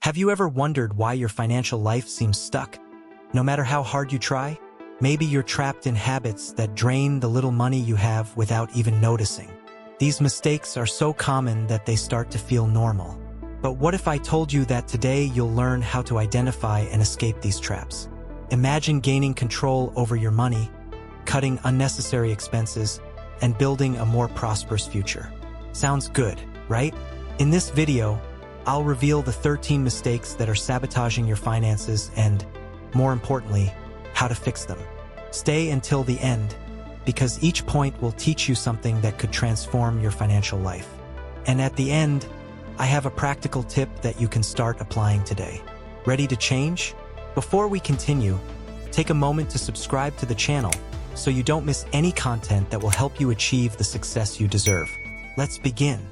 Have you ever wondered why your financial life seems stuck? No matter how hard you try, maybe you're trapped in habits that drain the little money you have without even noticing. These mistakes are so common that they start to feel normal. But what if I told you that today you'll learn how to identify and escape these traps? Imagine gaining control over your money, cutting unnecessary expenses, and building a more prosperous future. Sounds good, right? In this video, I'll reveal the 13 mistakes that are sabotaging your finances and, more importantly, how to fix them. Stay until the end, because each point will teach you something that could transform your financial life. And at the end, I have a practical tip that you can start applying today. Ready to change? Before we continue, take a moment to subscribe to the channel so you don't miss any content that will help you achieve the success you deserve. Let's begin.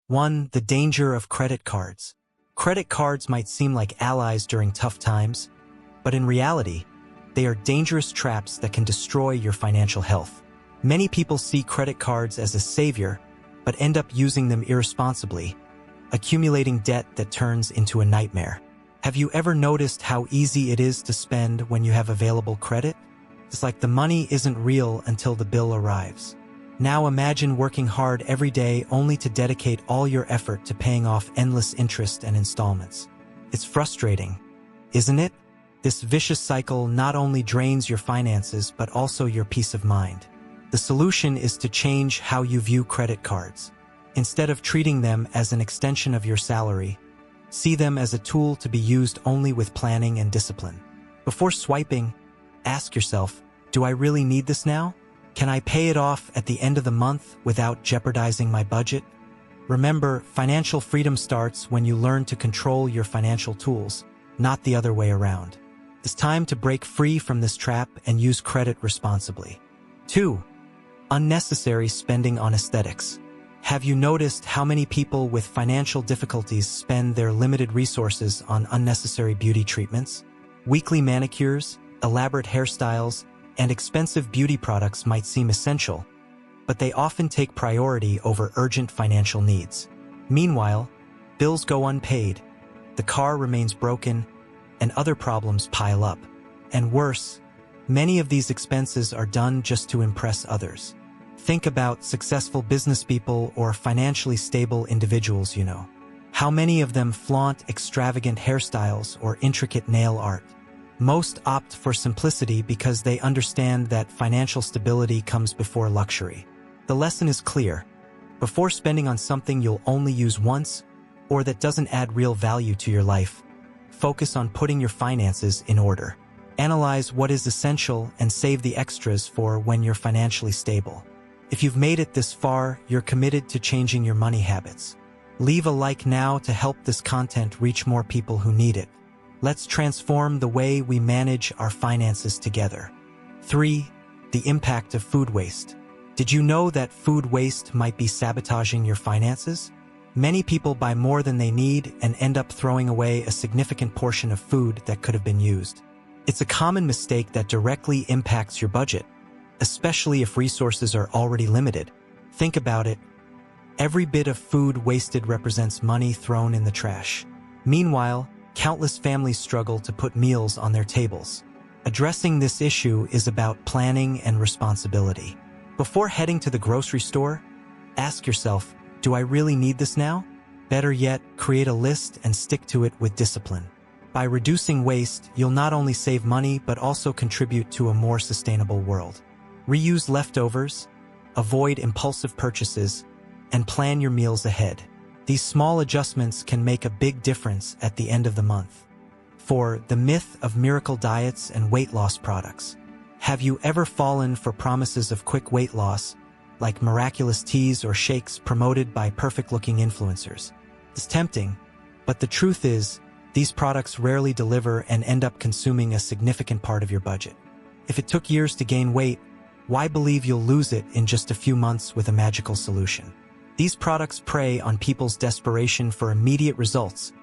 1. The danger of credit cards. Credit cards might seem like allies during tough times, but in reality, they are dangerous traps that can destroy your financial health. Many people see credit cards as a savior, but end up using them irresponsibly, accumulating debt that turns into a nightmare. Have you ever noticed how easy it is to spend when you have available credit? It's like the money isn't real until the bill arrives. Now imagine working hard every day only to dedicate all your effort to paying off endless interest and installments. It's frustrating, isn't it? This vicious cycle not only drains your finances but also your peace of mind. The solution is to change how you view credit cards. Instead of treating them as an extension of your salary, see them as a tool to be used only with planning and discipline. Before swiping, ask yourself, do I really need this now? Can I pay it off at the end of the month without jeopardizing my budget? Remember, financial freedom starts when you learn to control your financial tools, not the other way around. It's time to break free from this trap and use credit responsibly. 2. Unnecessary spending on aesthetics. Have you noticed how many people with financial difficulties spend their limited resources on unnecessary beauty treatments? Weekly manicures, elaborate hairstyles, and expensive beauty products might seem essential, but they often take priority over urgent financial needs. Meanwhile, bills go unpaid, the car remains broken, and other problems pile up. And worse, many of these expenses are done just to impress others. Think about successful business people or financially stable individuals you know. How many of them flaunt extravagant hairstyles or intricate nail art? Most opt for simplicity because they understand that financial stability comes before luxury. The lesson is clear. Before spending on something you'll only use once, or that doesn't add real value to your life, focus on putting your finances in order. Analyze what is essential and save the extras for when you're financially stable. If you've made it this far, you're committed to changing your money habits. Leave a like now to help this content reach more people who need it. Let's transform the way we manage our finances together. 3. The impact of food waste. Did you know that food waste might be sabotaging your finances? Many people buy more than they need and end up throwing away a significant portion of food that could have been used. It's a common mistake that directly impacts your budget, especially if resources are already limited. Think about it. Every bit of food wasted represents money thrown in the trash. Meanwhile, countless families struggle to put meals on their tables. Addressing this issue is about planning and responsibility. Before heading to the grocery store, ask yourself, do I really need this now? Better yet, create a list and stick to it with discipline. By reducing waste, you'll not only save money but also contribute to a more sustainable world. Reuse leftovers, avoid impulsive purchases, and plan your meals ahead. These small adjustments can make a big difference at the end of the month. 4. The myth of miracle diets and weight loss products. Have you ever fallen for promises of quick weight loss, like miraculous teas or shakes promoted by perfect-looking influencers? It's tempting, but the truth is, these products rarely deliver and end up consuming a significant part of your budget. If it took years to gain weight, why believe you'll lose it in just a few months with a magical solution? These products prey on people's desperation for immediate results,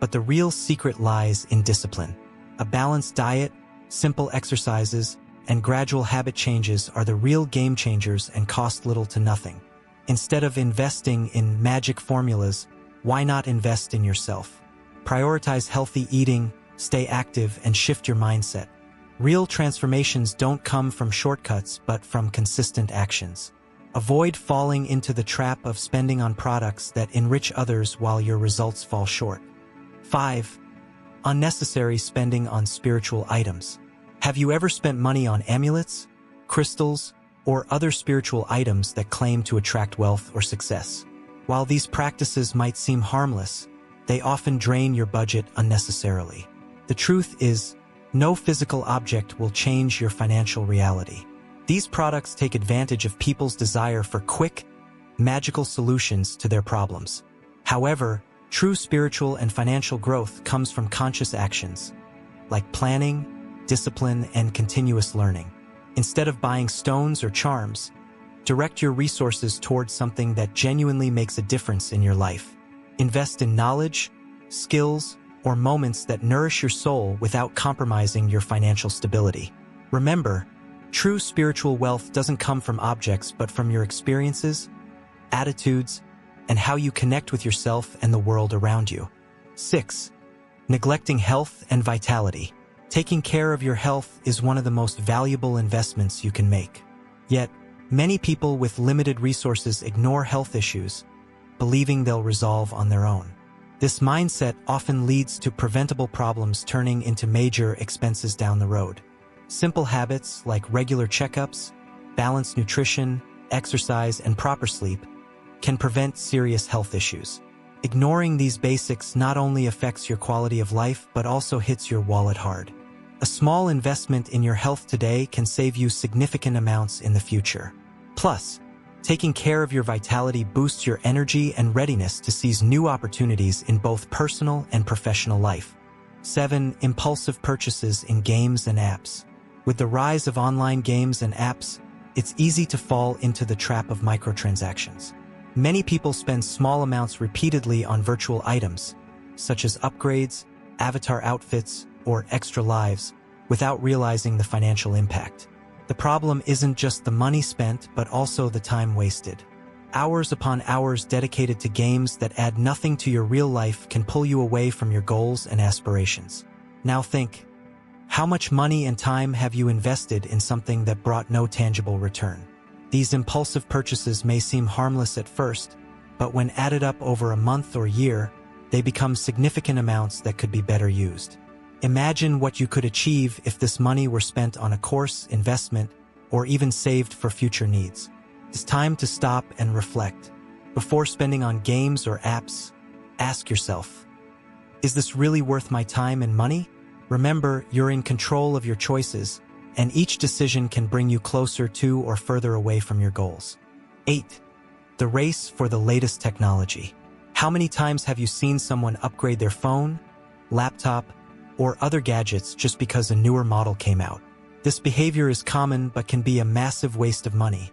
but the real secret lies in discipline. A balanced diet, simple exercises, and gradual habit changes are the real game changers and cost little to nothing. Instead of investing in magic formulas, why not invest in yourself? Prioritize healthy eating, stay active, and shift your mindset. Real transformations don't come from shortcuts, but from consistent actions. Avoid falling into the trap of spending on products that enrich others while your results fall short. 5. Unnecessary spending on spiritual items. Have you ever spent money on amulets, crystals, or other spiritual items that claim to attract wealth or success? While these practices might seem harmless, they often drain your budget unnecessarily. The truth is, no physical object will change your financial reality. These products take advantage of people's desire for quick, magical solutions to their problems. However, true spiritual and financial growth comes from conscious actions, like planning, discipline, and continuous learning. Instead of buying stones or charms, direct your resources towards something that genuinely makes a difference in your life. Invest in knowledge, skills, or moments that nourish your soul without compromising your financial stability. Remember, true spiritual wealth doesn't come from objects but from your experiences, attitudes, and how you connect with yourself and the world around you. 6. Neglecting health and vitality. Taking care of your health is one of the most valuable investments you can make. Yet, many people with limited resources ignore health issues, believing they'll resolve on their own. This mindset often leads to preventable problems turning into major expenses down the road. Simple habits like regular checkups, balanced nutrition, exercise, and proper sleep can prevent serious health issues. Ignoring these basics not only affects your quality of life but also hits your wallet hard. A small investment in your health today can save you significant amounts in the future. Plus, taking care of your vitality boosts your energy and readiness to seize new opportunities in both personal and professional life. 7. Impulsive purchases in games and apps. With the rise of online games and apps, it's easy to fall into the trap of microtransactions. Many people spend small amounts repeatedly on virtual items, such as upgrades, avatar outfits, or extra lives, without realizing the financial impact. The problem isn't just the money spent, but also the time wasted. Hours upon hours dedicated to games that add nothing to your real life can pull you away from your goals and aspirations. Now think, how much money and time have you invested in something that brought no tangible return? These impulsive purchases may seem harmless at first, but when added up over a month or year, they become significant amounts that could be better used. Imagine what you could achieve if this money were spent on a course, investment, or even saved for future needs. It's time to stop and reflect. Before spending on games or apps, ask yourself, is this really worth my time and money? Remember, you're in control of your choices, and each decision can bring you closer to or further away from your goals. 8. The race for the latest technology. How many times have you seen someone upgrade their phone, laptop, or other gadgets just because a newer model came out? This behavior is common but can be a massive waste of money,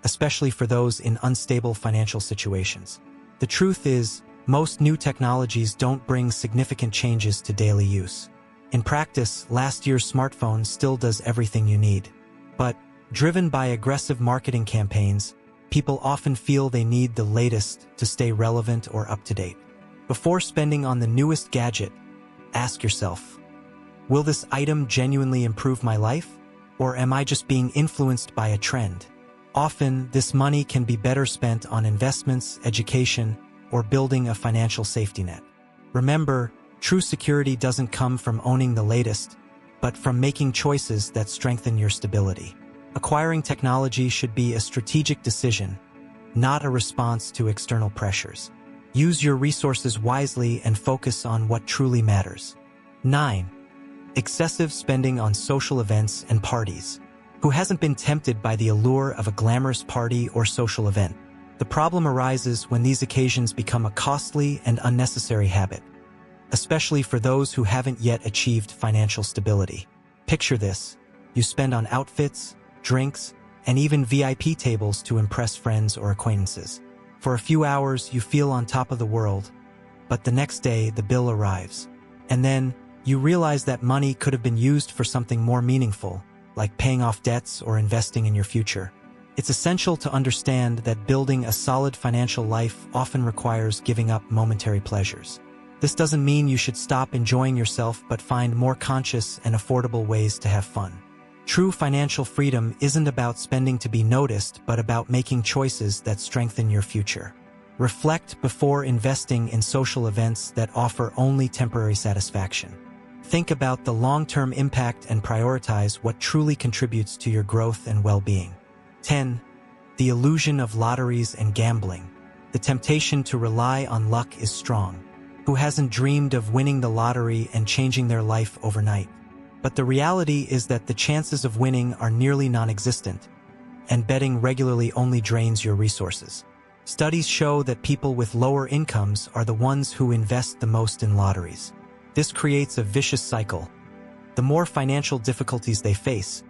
especially for those in unstable financial situations. The truth is, most new technologies don't bring significant changes to daily use. In practice, last year's smartphone still does everything you need. But, driven by aggressive marketing campaigns, people often feel they need the latest to stay relevant or up to date. Before spending on the newest gadget, ask yourself, will this item genuinely improve my life, or am I just being influenced by a trend? Often, this money can be better spent on investments, education, or building a financial safety net. Remember, true security doesn't come from owning the latest, but from making choices that strengthen your stability. Acquiring technology should be a strategic decision, not a response to external pressures. Use your resources wisely and focus on what truly matters. 9. Excessive spending on social events and parties. Who hasn't been tempted by the allure of a glamorous party or social event? The problem arises when these occasions become a costly and unnecessary habit, especially for those who haven't yet achieved financial stability. Picture this: you spend on outfits, drinks, and even VIP tables to impress friends or acquaintances. For a few hours, you feel on top of the world, but the next day the bill arrives. And then, you realize that money could have been used for something more meaningful, like paying off debts or investing in your future. It's essential to understand that building a solid financial life often requires giving up momentary pleasures. This doesn't mean you should stop enjoying yourself, but find more conscious and affordable ways to have fun. True financial freedom isn't about spending to be noticed, but about making choices that strengthen your future. Reflect before investing in social events that offer only temporary satisfaction. Think about the long-term impact and prioritize what truly contributes to your growth and well-being. 10. The illusion of lotteries and gambling. The temptation to rely on luck is strong. Who hasn't dreamed of winning the lottery and changing their life overnight? But the reality is that the chances of winning are nearly non-existent, and betting regularly only drains your resources. Studies show that people with lower incomes are the ones who invest the most in lotteries. This creates a vicious cycle. The more financial difficulties they face,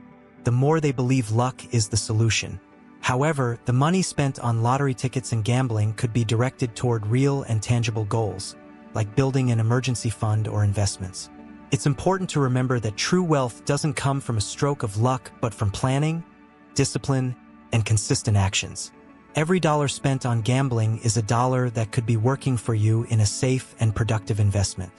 the more they believe luck is the solution. However, the money spent on lottery tickets and gambling could be directed toward real and tangible goals, like building an emergency fund or investments. It's important to remember that true wealth doesn't come from a stroke of luck, but from planning, discipline, and consistent actions. Every dollar spent on gambling is a dollar that could be working for you in a safe and productive investment.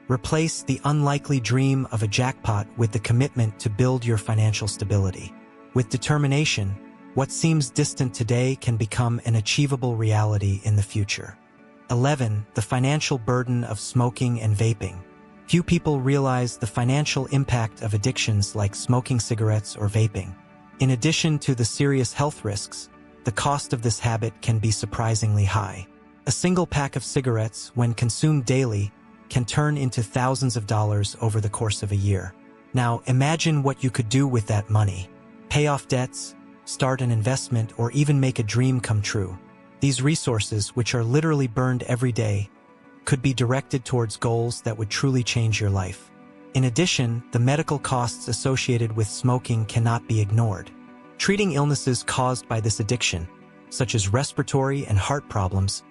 Replace the unlikely dream of a jackpot with the commitment to build your financial stability. With determination, what seems distant today can become an achievable reality in the future. 11. The financial burden of smoking and vaping. Few people realize the financial impact of addictions like smoking cigarettes or vaping. In addition to the serious health risks, the cost of this habit can be surprisingly high. A single pack of cigarettes, when consumed daily, can turn into thousands of dollars over the course of a year. Now, imagine what you could do with that money. Pay off debts, start an investment, or even make a dream come true. These resources, which are literally burned every day, could be directed towards goals that would truly change your life. In addition, the medical costs associated with smoking cannot be ignored. Treating illnesses caused by this addiction, such as respiratory and heart problems,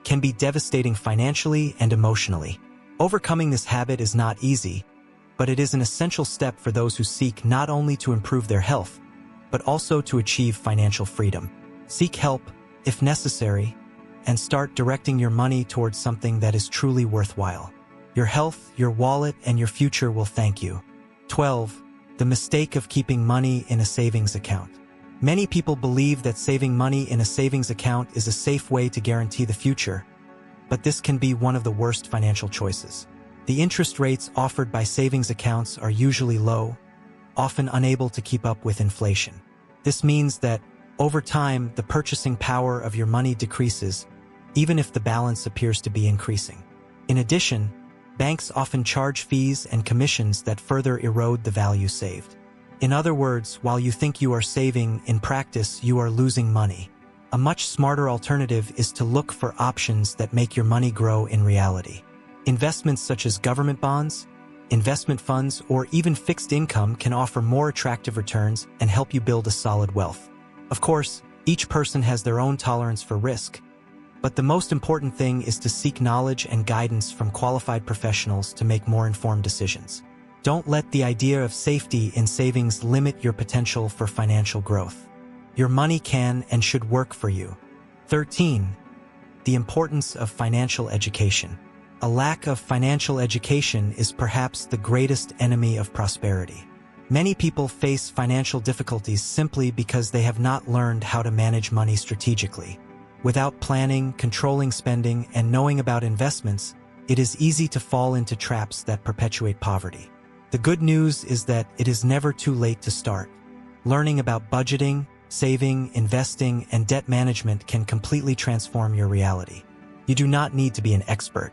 can be devastating financially and emotionally. Overcoming this habit is not easy, but it is an essential step for those who seek not only to improve their health, but also to achieve financial freedom. Seek help, if necessary, and start directing your money towards something that is truly worthwhile. Your health, your wallet, and your future will thank you. 12. The mistake of keeping money in a savings account. Many people believe that saving money in a savings account is a safe way to guarantee the future, but this can be one of the worst financial choices. The interest rates offered by savings accounts are usually low, often unable to keep up with inflation. This means that, over time, the purchasing power of your money decreases, even if the balance appears to be increasing. In addition, banks often charge fees and commissions that further erode the value saved. In other words, while you think you are saving, in practice you are losing money. A much smarter alternative is to look for options that make your money grow in reality. Investments such as government bonds, investment funds, or even fixed income can offer more attractive returns and help you build a solid wealth. Of course, each person has their own tolerance for risk, but the most important thing is to seek knowledge and guidance from qualified professionals to make more informed decisions. Don't let the idea of safety in savings limit your potential for financial growth. Your money can and should work for you. 13. The importance of financial education. A lack of financial education is perhaps the greatest enemy of prosperity. Many people face financial difficulties simply because they have not learned how to manage money strategically. Without planning, controlling spending, and knowing about investments, it is easy to fall into traps that perpetuate poverty. The good news is that it is never too late to start. Learning about budgeting, saving, investing, and debt management can completely transform your reality. You do not need to be an expert.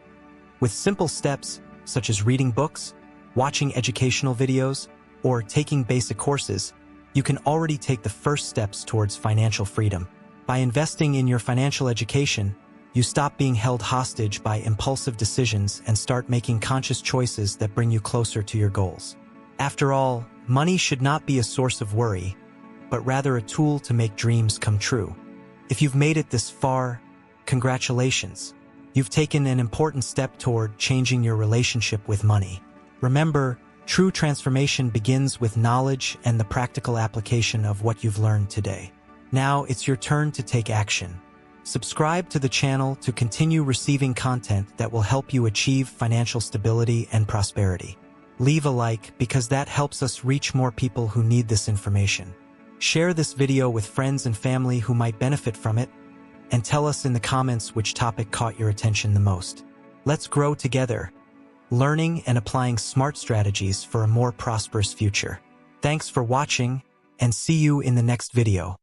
With simple steps, such as reading books, watching educational videos, or taking basic courses, you can already take the first steps towards financial freedom. By investing in your financial education, you stop being held hostage by impulsive decisions and start making conscious choices that bring you closer to your goals. After all, money should not be a source of worry, but rather a tool to make dreams come true. If you've made it this far, congratulations. You've taken an important step toward changing your relationship with money. Remember, true transformation begins with knowledge and the practical application of what you've learned today. Now it's your turn to take action. Subscribe to the channel to continue receiving content that will help you achieve financial stability and prosperity. Leave a like because that helps us reach more people who need this information. Share this video with friends and family who might benefit from it, and tell us in the comments which topic caught your attention the most. Let's grow together, learning and applying smart strategies for a more prosperous future. Thanks for watching, and see you in the next video.